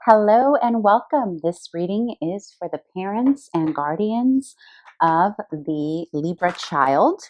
Hello and welcome. This reading is for the parents and guardians of the Libra child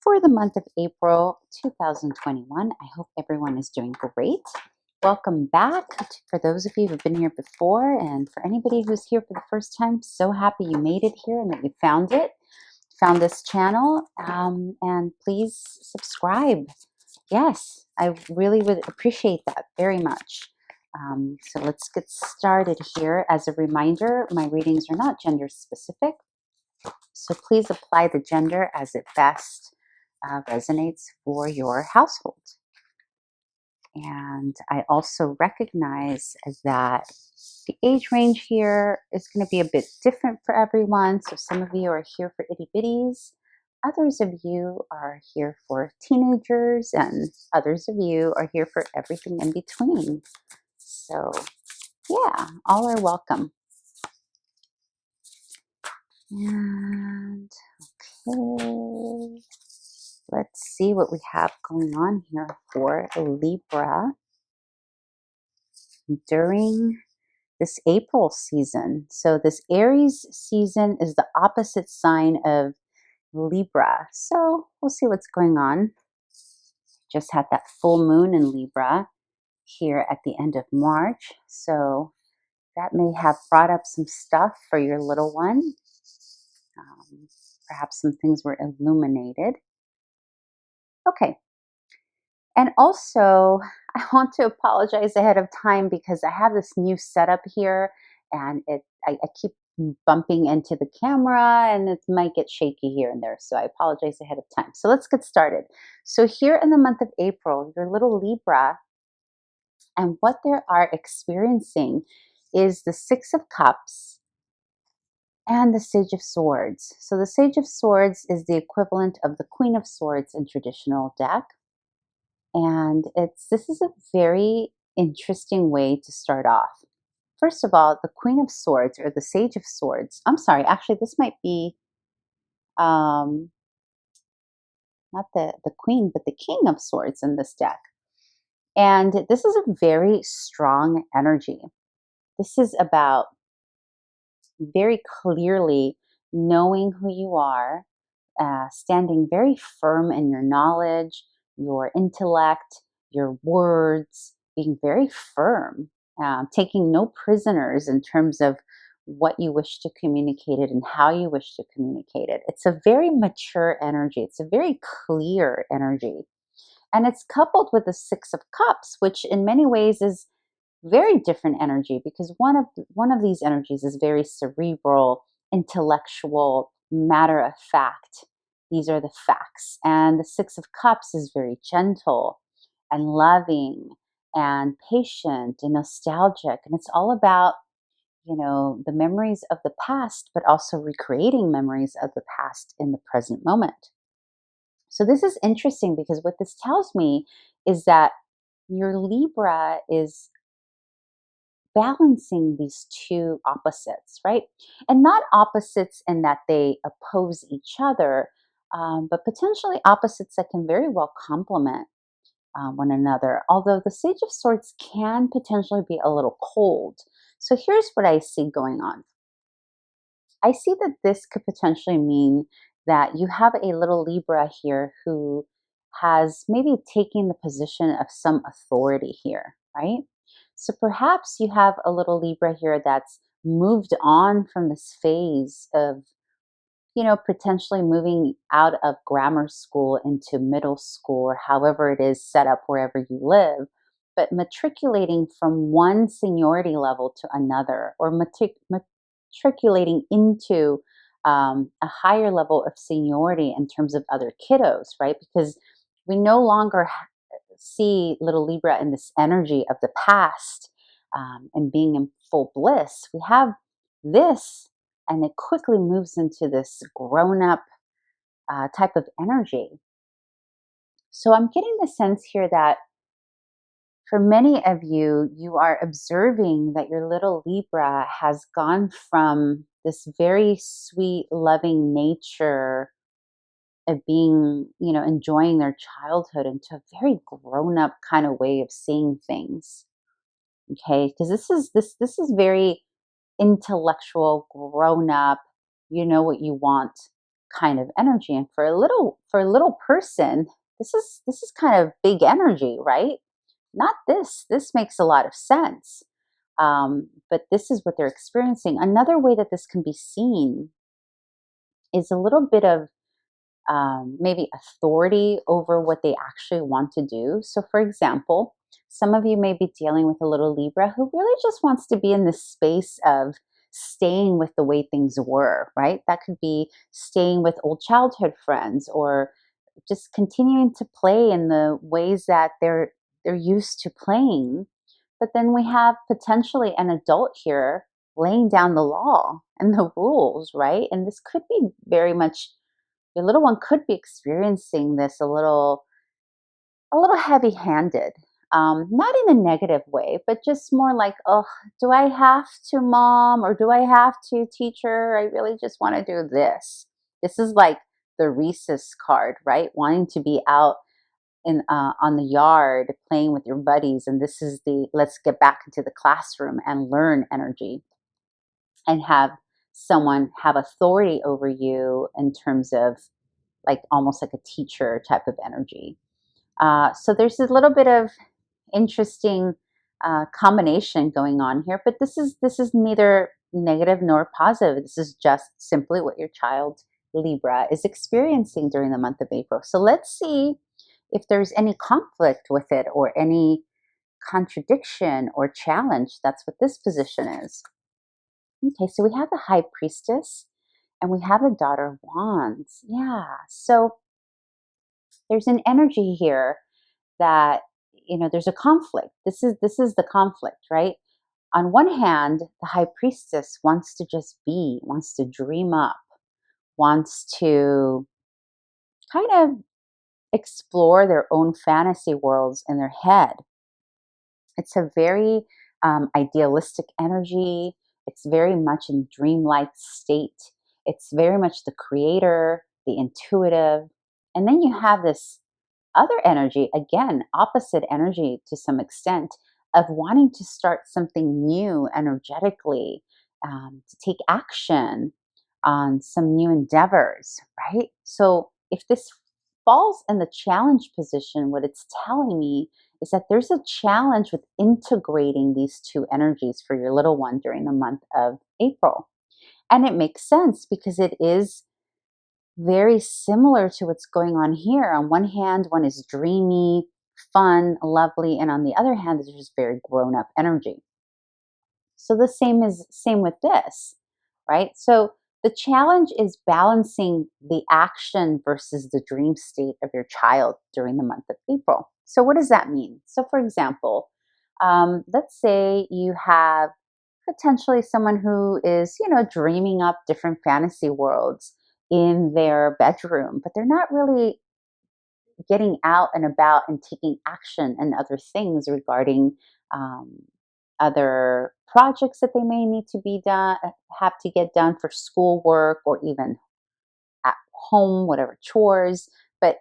for the month of April 2021. I hope everyone is doing great. Welcome back for those of you who've been here before, and for anybody who's here for the first time. So happy you made it here and that you found this channel, and please subscribe. Yes, I really would appreciate that very much. So let's get started here. As a reminder, my readings are not gender specific, so please apply the gender as it best resonates for your household. And I also recognize that the age range here is going to be a bit different for everyone. So some of you are here for itty bitties. Others of you are here for teenagers, and others of you are here for everything in between. So yeah, all are welcome. And okay, let's see what we have going on here for Libra during this April season. So this Aries season is the opposite sign of Libra. So we'll see what's going on. Just had that full moon in Libra here at the end of March. So that may have brought up some stuff for your little one. Perhaps some things were illuminated. Okay. And also, I want to apologize ahead of time because I have this new setup here, and I keep bumping into the camera, and it might get shaky here and there. So I apologize ahead of time. So let's get started. So here in the month of April, your little Libra, and what they are experiencing is the Six of Cups and the Sage of Swords. So the Sage of Swords is the equivalent of the Queen of Swords in traditional deck. And this is a very interesting way to start off. First of all, the Queen of Swords or the Sage of Swords. I'm sorry, actually, this might be not the Queen, but the King of Swords in this deck. And this is a very strong energy. This is about very clearly knowing who you are, standing very firm in your knowledge, your intellect, your words, being very firm, taking no prisoners in terms of what you wish to communicate it and how you wish to communicate it. It's a very mature energy. It's a very clear energy. And it's coupled with the Six of Cups, which in many ways is very different energy, because one of these energies is very cerebral, intellectual, matter of fact. These are the facts. And the Six of Cups is very gentle and loving and patient and nostalgic. And it's all about, the memories of the past, but also recreating memories of the past in the present moment. So this is interesting because what this tells me is that your Libra is balancing these two opposites, right? And not opposites in that they oppose each other, but potentially opposites that can very well complement one another. Although the Sage of Swords can potentially be a little cold. So here's what I see going on. I see that this could potentially mean that you have a little Libra here who has maybe taken the position of some authority here, right? So perhaps you have a little Libra here that's moved on from this phase of, potentially moving out of grammar school into middle school, or however it is set up wherever you live, but matriculating from one seniority level to another, or matriculating into a higher level of seniority in terms of other kiddos, right? Because we no longer see little Libra in this energy of the past and being in full bliss. We have this, and it quickly moves into this grown-up type of energy. So I'm getting the sense here that for many of you, you are observing that your little Libra has gone from this very sweet, loving nature of being, enjoying their childhood into a very grown-up kind of way of seeing things. Okay, because this is very intellectual, grown up, you know what you want kind of energy. And for a little person, this is kind of big energy, right? Not this. This makes a lot of sense. But this is what they're experiencing. Another way that this can be seen is a little bit of maybe authority over what they actually want to do. So, for example, some of you may be dealing with a little Libra who really just wants to be in this space of staying with the way things were, right? That could be staying with old childhood friends or just continuing to play in the ways that they're used to playing. But then we have potentially an adult here laying down the law and the rules, right? And this could be very much your little one could be experiencing this a little heavy-handed. Not in a negative way, but just more like, oh, do I have to, mom, or do I have to, teacher? I really just want to do this. This is like the Reese's card, right? Wanting to be out in on the yard playing with your buddies, and this is the let's get back into the classroom and learn energy, and have someone have authority over you in terms of like almost like a teacher type of energy. So there's a little bit of interesting combination going on here, but this is neither negative nor positive. This is just simply what your child Libra is experiencing during the month of April. So let's see if there's any conflict with it or any contradiction or challenge. That's what this position is. Okay, so we have the High Priestess and we have the Daughter of Wands. Yeah, so there's an energy here that, you know, there's a conflict. This is the conflict, right? On one hand, the High Priestess wants to just be, wants to dream up, wants to kind of explore their own fantasy worlds in their head. It's a very idealistic energy. It's very much in dreamlike state. It's very much the creator, the intuitive. And then you have this other energy, again, opposite energy to some extent, of wanting to start something new energetically, to take action on some new endeavors, right? So if this falls in the challenge position, what it's telling me is that there's a challenge with integrating these two energies for your little one during the month of April. And it makes sense because it is very similar to what's going on here. On one hand, one is dreamy, fun, lovely, and on the other hand, there's just very grown up energy. So the same with this, right? So the challenge is balancing the action versus the dream state of your child during the month of April. So what does that mean? So for example, let's say you have potentially someone who is, you know, dreaming up different fantasy worlds in their bedroom, but they're not really getting out and about and taking action and other things regarding um, other projects that they may need to be done, have to get done for schoolwork or even at home, whatever chores. But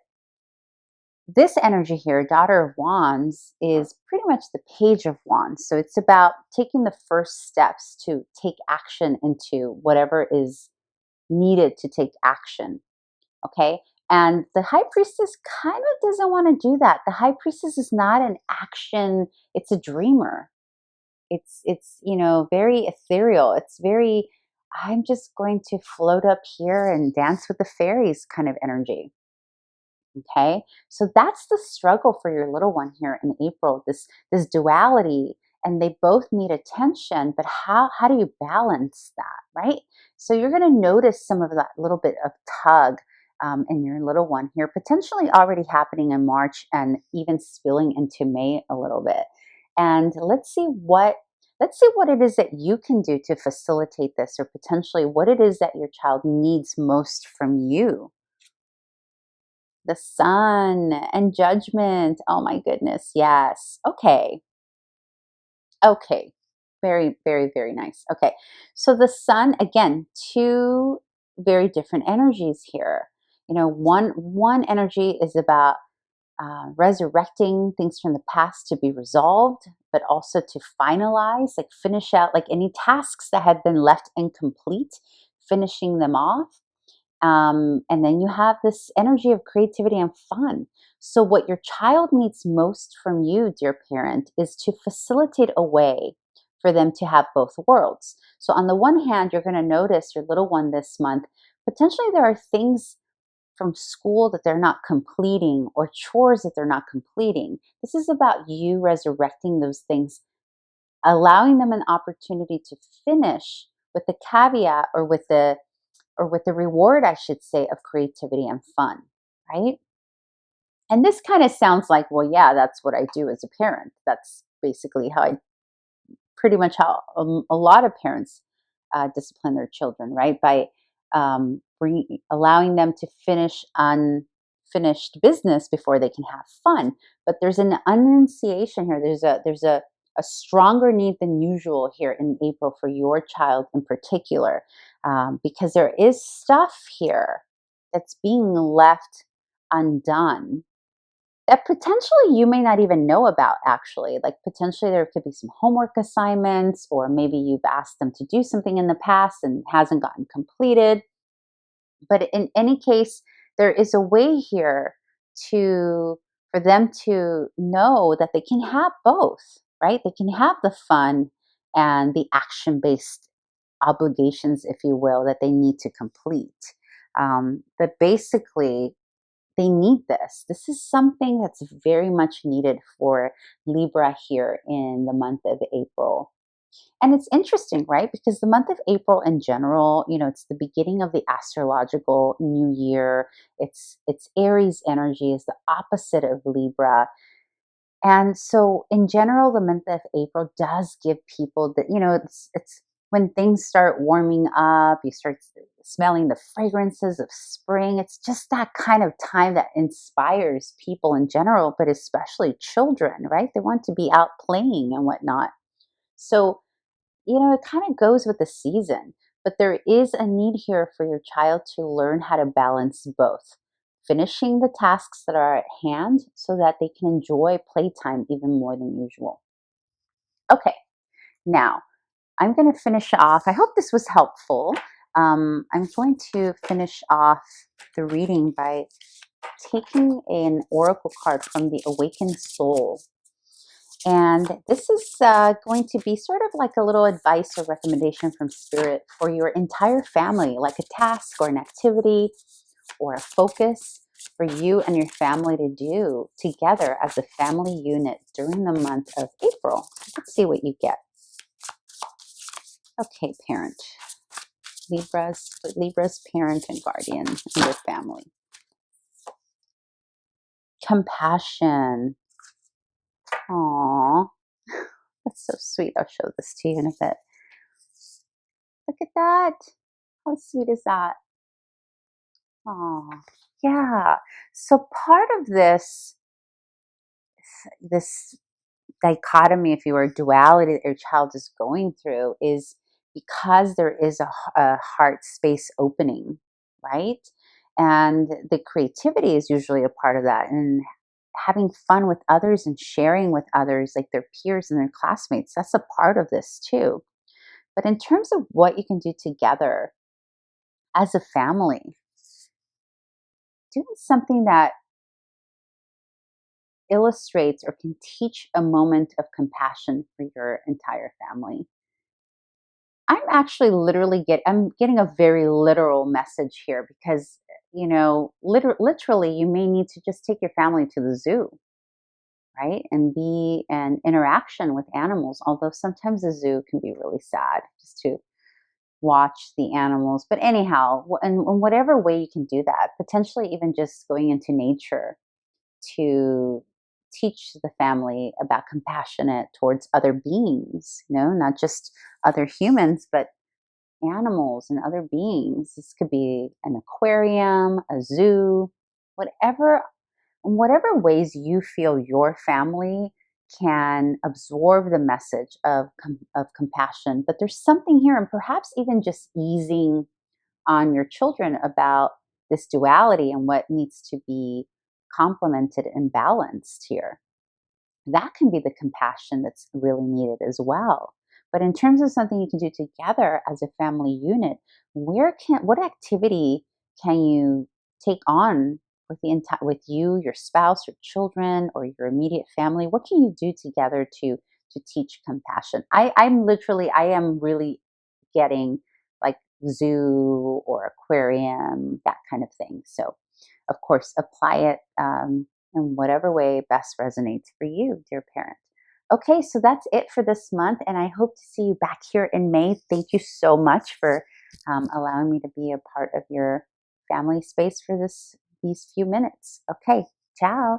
this energy here, Daughter of Wands, is pretty much the Page of Wands. So it's about taking the first steps to take action into whatever is needed to take action. Okay. And the High Priestess kind of doesn't want to do that. The High Priestess is not an action, it's a dreamer. It's you know, very ethereal. It's very, I'm just going to float up here and dance with the fairies kind of energy. Okay, so that's the struggle for your little one here in April, this duality, and they both need attention, but how do you balance that, right? So you're going to notice some of that little bit of tug in your little one here, potentially already happening in March and even spilling into May a little bit. And let's see what it is that you can do to facilitate this, or potentially what it is that your child needs most from you. The Sun and Judgment. Oh my goodness. Yes. Okay. Okay. Very, very, very nice. Okay. So the Sun, again, two very different energies here. You know, one energy is about resurrecting things from the past to be resolved, but also to finalize, like finish out like any tasks that had been left incomplete, finishing them off. And then you have this energy of creativity and fun. So, what your child needs most from you, dear parent, is to facilitate a way for them to have both worlds. So, on the one hand, you're going to notice your little one this month, potentially there are things from school that they're not completing or chores that they're not completing. This is about you resurrecting those things, allowing them an opportunity to finish with the caveat or with the reward, I should say, of creativity and fun, right? And this kind of sounds like, well, yeah, that's what I do as a parent. That's basically how I pretty much how a lot of parents discipline their children, right? By allowing them to finish unfinished business before they can have fun. But there's an enunciation here. There's a stronger need than usual here in April for your child in particular, because there is stuff here that's being left undone that potentially you may not even know about, actually. Like potentially there could be some homework assignments, or maybe you've asked them to do something in the past and hasn't gotten completed. But in any case, there is a way here to for them to know that they can have both, right? They can have the fun and the action-based obligations, if you will, that they need to complete. But basically, they need this. This is something that's very much needed for Libra here in the month of April. And it's interesting, right? Because the month of April in general, it's the beginning of the astrological new year. It's Aries energy is the opposite of Libra. And so in general, the month of April does give people that, it's when things start warming up, you start smelling the fragrances of spring. It's just that kind of time that inspires people in general, but especially children, right? They want to be out playing and whatnot. So, it kind of goes with the season, but there is a need here for your child to learn how to balance both, finishing the tasks that are at hand so that they can enjoy playtime even more than usual. Okay, now I'm going to finish off. I hope this was helpful. I'm going to finish off the reading by taking an oracle card from the Awakened Soul. And this is going to be sort of like a little advice or recommendation from Spirit for your entire family, like a task or an activity or a focus for you and your family to do together as a family unit during the month of April. Let's see what you get. Okay, parent. Libra's parent and guardian and their family. Compassion. Aww. That's so sweet. I'll show this to you in a bit. Look at that. How sweet is that? Oh, yeah. So part of this dichotomy, if you were, duality that your child is going through is because there is a heart space opening, right? And the creativity is usually a part of that. And having fun with others and sharing with others, like their peers and their classmates, that's a part of this too. But in terms of what you can do together as a family, doing something that illustrates or can teach a moment of compassion for your entire family. I'm actually I'm getting a very literal message here because, literally you may need to just take your family to the zoo, right? And be an interaction with animals, although sometimes the zoo can be really sad just to watch the animals. But anyhow, in whatever way you can do that, potentially even just going into nature to teach the family about compassionate towards other beings, not just other humans, but animals and other beings. This could be an aquarium, a zoo, whatever, in whatever ways you feel your family can absorb the message of compassion. But there's something here, and perhaps even just easing on your children about this duality and what needs to be complemented and balanced here. That can be the compassion that's really needed as well. But in terms of something you can do together as a family unit, what activity can you take on with with you, your spouse, your children, or your immediate family? What can you do together to teach compassion? I am really getting like zoo or aquarium, that kind of thing. So of course, apply it in whatever way best resonates for you, dear parent. Okay, so that's it for this month, and I hope to see you back here in May. Thank you so much for allowing me to be a part of your family space for these few minutes. Okay, ciao.